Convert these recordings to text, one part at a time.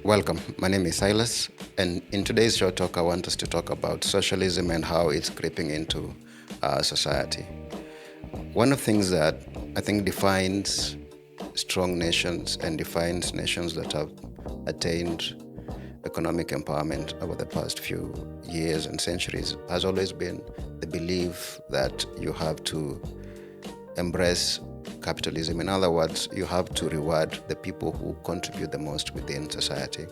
Welcome. My name is Silas, and in today's short talk, I want us to talk about socialism and how it's creeping into our society. One of the things that I think defines strong nations and defines nations that have attained economic empowerment over the past few years and centuries has always been the belief that you have to embrace capitalism. In other words, you have to reward the people who contribute the most within society.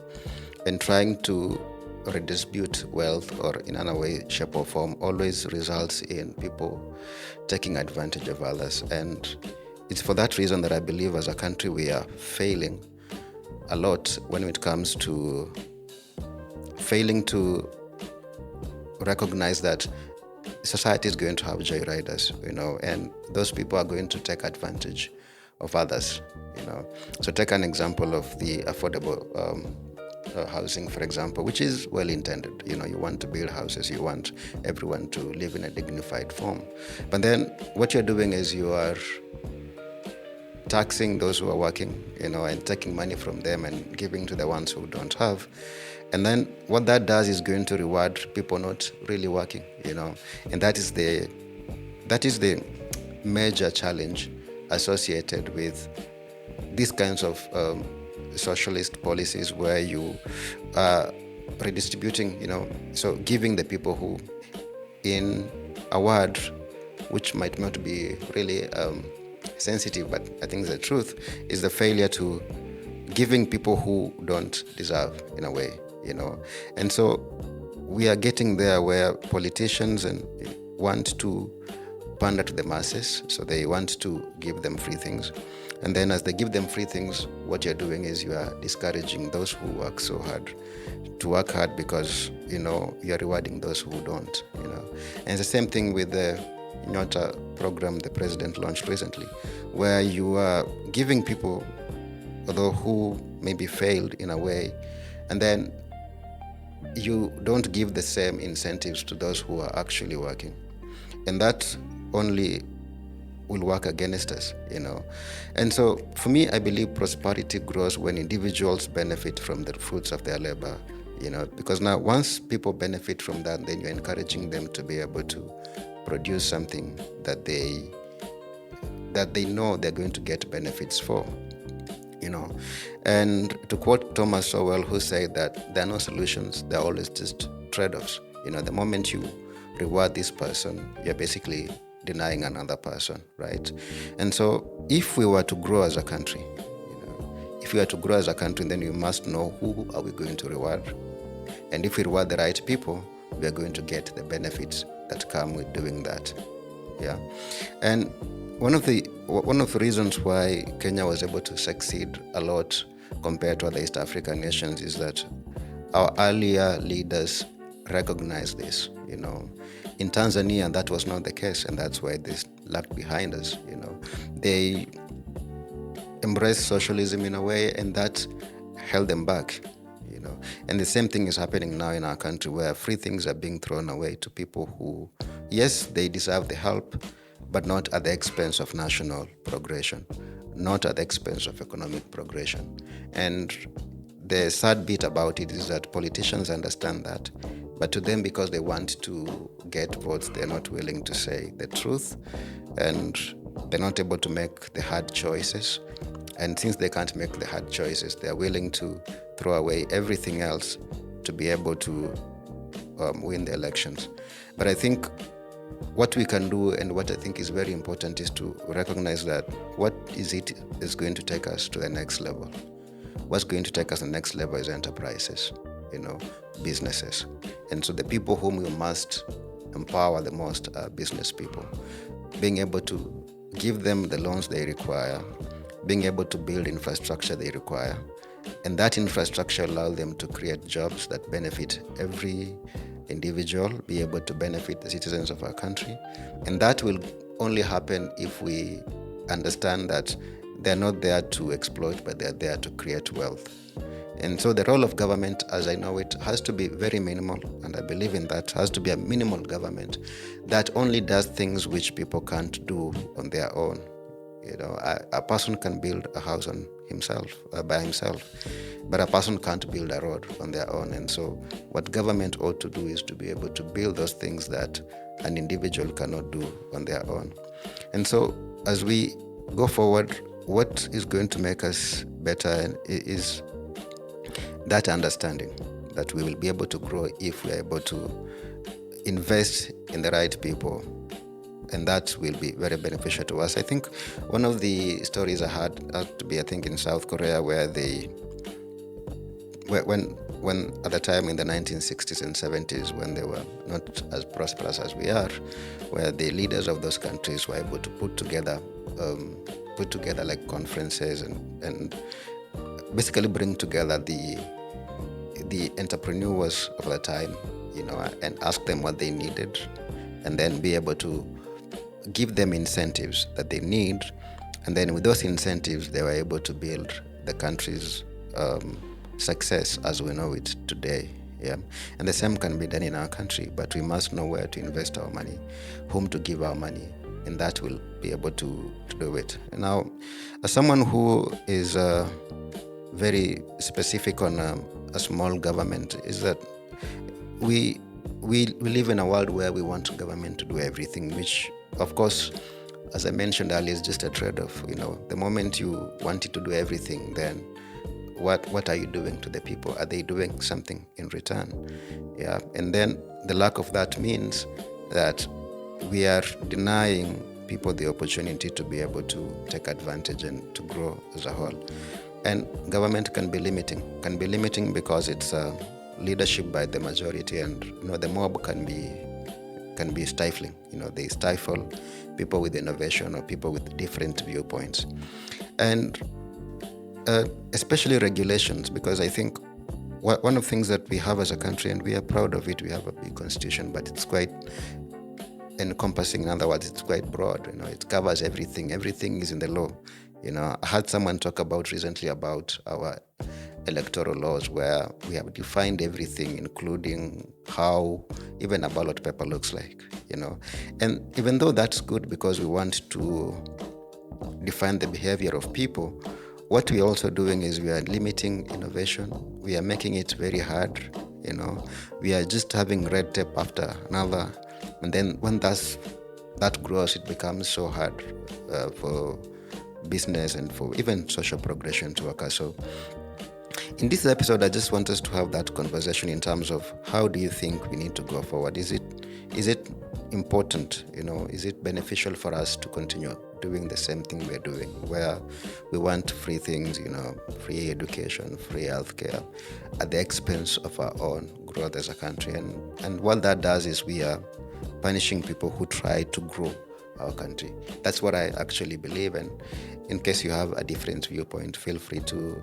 And trying to redistribute wealth or in any way, shape, or form always results in people taking advantage of others. And it's for that reason that I believe as a country we are failing a lot when it comes to failing to recognize that society is going to have joyriders, and those people are going to take advantage of others. So take an example of the affordable housing, for example, which is well intended. You want to build houses, you want everyone to live in a dignified form. But then what you're doing is you are taxing those who are working, and taking money from them and giving to the ones who don't have. And then what that does is going to reward people not really working, and that is the major challenge associated with these kinds of socialist policies where you are redistributing, so giving the people who, in a word which might not be really sensitive, but I think the truth is the failure to giving people who don't deserve, in a way. And so we are getting there where politicians want to pander to the masses, so they want to give them free things. And then as they give them free things, what you're doing is you are discouraging those who work so hard to work hard because, you're rewarding those who don't, And it's the same thing with the Nyota program the president launched recently, where you are giving people, although who maybe failed in a way, and then you don't give the same incentives to those who are actually working. And that only will work against us, And so for me, I believe prosperity grows when individuals benefit from the fruits of their labor, because now once people benefit from that, then you're encouraging them to be able to produce something that they know they're going to get benefits for. And to quote Thomas Sowell, who said that there are no solutions, there are always just trade-offs. The moment you reward this person, you're basically denying another person, right? And so if we were to grow as a country, then we must know who are we going to reward. And if we reward the right people, we are going to get the benefits that come with doing that. Yeah. And one of the reasons why Kenya was able to succeed a lot compared to other East African nations is that our earlier leaders recognized this. In Tanzania, that was not the case, and that's why they lagged behind us. They embraced socialism in a way, and that held them back. And the same thing is happening now in our country, where free things are being thrown away to people who, yes, they deserve the help, but not at the expense of national progression, not at the expense of economic progression. And the sad bit about it is that politicians understand that, but to them, because they want to get votes, they're not willing to say the truth, and they're not able to make the hard choices. And since they can't make the hard choices, they're willing to throw away everything else to be able to win the elections. But I think what we can do, and what I think is very important, is to recognize that what is going to take us to the next level. What's going to take us to the next level is enterprises, businesses. And so the people whom we must empower the most are business people. Being able to give them the loans they require, being able to build infrastructure they require, and that infrastructure allows them to create jobs that benefit every individual, be able to benefit the citizens of our country. And that will only happen if we understand that they're not there to exploit, but they're there to create wealth. And so the role of government, as I know it, has to be very minimal, and I believe in that. Has to be a minimal government that only does things which people can't do on their own. A person can build a house on by himself. But a person can't build a road on their own. And so what government ought to do is to be able to build those things that an individual cannot do on their own. And so as we go forward, what is going to make us better is that understanding that we will be able to grow if we are able to invest in the right people, and that will be very beneficial to us. I think one of the stories I had to be, I think, in South Korea, where when at the time in the 1960s and 70s, when they were not as prosperous as we are, where the leaders of those countries were able to put together like conferences and basically bring together the entrepreneurs of the time, and ask them what they needed, and then be able to give them incentives that they need, and then with those incentives they were able to build the country's success as we know it today. Yeah, and the same can be done in our country, but we must know where to invest our money, whom to give our money, and that will be able to do it. Now, as someone who is very specific on a small government, is that we live in a world where we want government to do everything, which, of course, as I mentioned earlier, is just a trade-off. The moment you want it to do everything, then what are you doing to the people? Are they doing something in return? Yeah, and then the lack of that means that we are denying people the opportunity to be able to take advantage and to grow as a whole. And government can be limiting because it's leadership by the majority, and the mob can be stifling. They stifle people with innovation or people with different viewpoints, and especially regulations, because I think one of the things that we have as a country, and we are proud of it, we have a big constitution, but it's quite encompassing. In other words, it's quite broad. It covers everything. Everything is in the law. I had someone talk recently about our electoral laws, where we have defined everything, including how even a ballot paper looks like. And even though that's good because we want to define the behavior of people, what we're also doing is we are limiting innovation. We are making it very hard. We are just having red tape after another, and then when that grows, it becomes so hard for business and for even social progression to occur. So in this episode, I just want us to have that conversation in terms of how do you think we need to go forward? Is it important? Is it beneficial for us to continue doing the same thing we're doing, where we want free things, free education, free healthcare, at the expense of our own growth as a country? And what that does is we are punishing people who try to grow our country. That's what I actually believe, and in case you have a different viewpoint, feel free to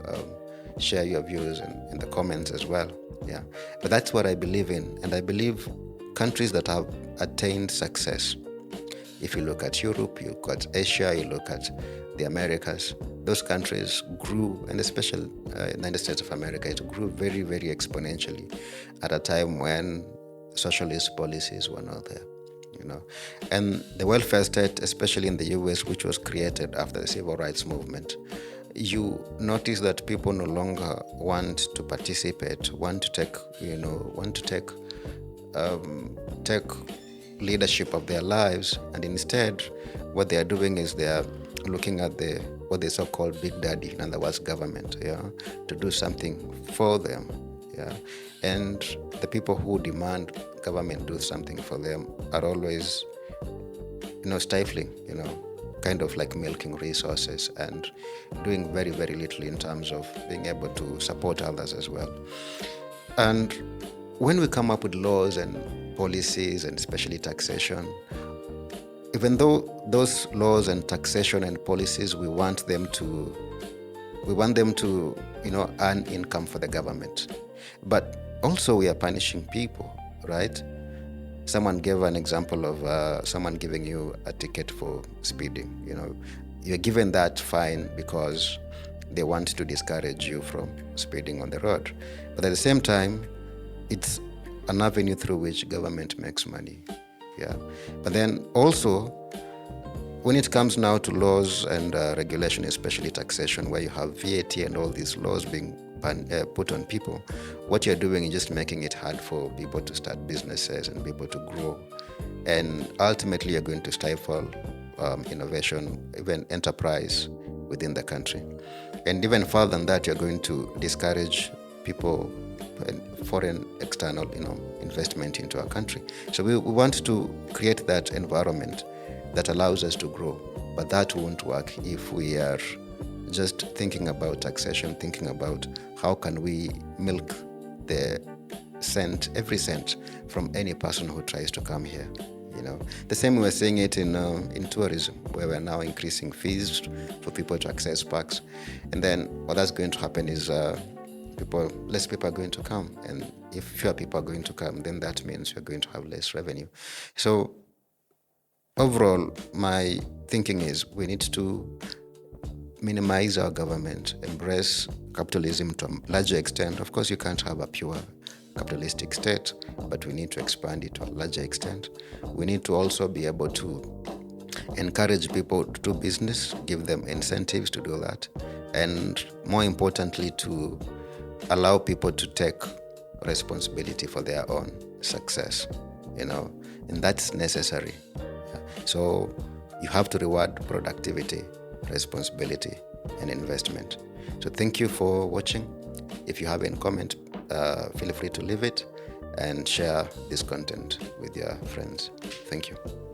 share your views in the comments as well. Yeah, but that's what I believe in, and I believe countries that have attained success, if you look at Europe, you look at Asia, you look at the Americas, those countries grew, and especially United States of America, it grew very, very exponentially at a time when socialist policies were not there. And the welfare state, especially in the US, which was created after the civil rights movement, you notice that people no longer want to participate, want to take leadership of their lives, and instead what they are doing is they are looking at what they so-called big daddy, in other words government, to do something for them. And the people who demand government do something for them are always stifling, kind of like milking resources and doing very, very little in terms of being able to support others as well. And when we come up with laws and policies, and especially taxation, even though those laws and taxation and policies, we want them to earn income for the government, but also we are punishing people, right? Someone gave an example of someone giving you a ticket for speeding. You're given that fine because they want to discourage you from speeding on the road, but at the same time, it's an avenue through which government makes money. Yeah, but then also when it comes now to laws and regulation, especially taxation, where you have VAT and all these laws being put on people, what you're doing is just making it hard for people to start businesses and people to grow. And ultimately, you're going to stifle innovation, even enterprise within the country. And even further than that, you're going to discourage people and foreign external investment into our country. So we want to create that environment that allows us to grow, but that won't work if we are just thinking about taxation, thinking about how can we milk the every cent from any person who tries to come here. The same we're seeing it in tourism, where we're now increasing fees for people to access parks, and then what that's going to happen is less people are going to come, and if fewer people are going to come, then that means you're going to have less revenue. So overall, my thinking is we need to minimize our government, embrace capitalism to a larger extent. Of course, you can't have a pure capitalistic state, but we need to expand it to a larger extent. We need to also be able to encourage people to do business, give them incentives to do that, and more importantly, to allow people to take responsibility for their own success, and that's necessary. So you have to reward productivity, responsibility, and investment. So thank you for watching. If you have any comment, feel free to leave it and share this content with your friends. Thank you.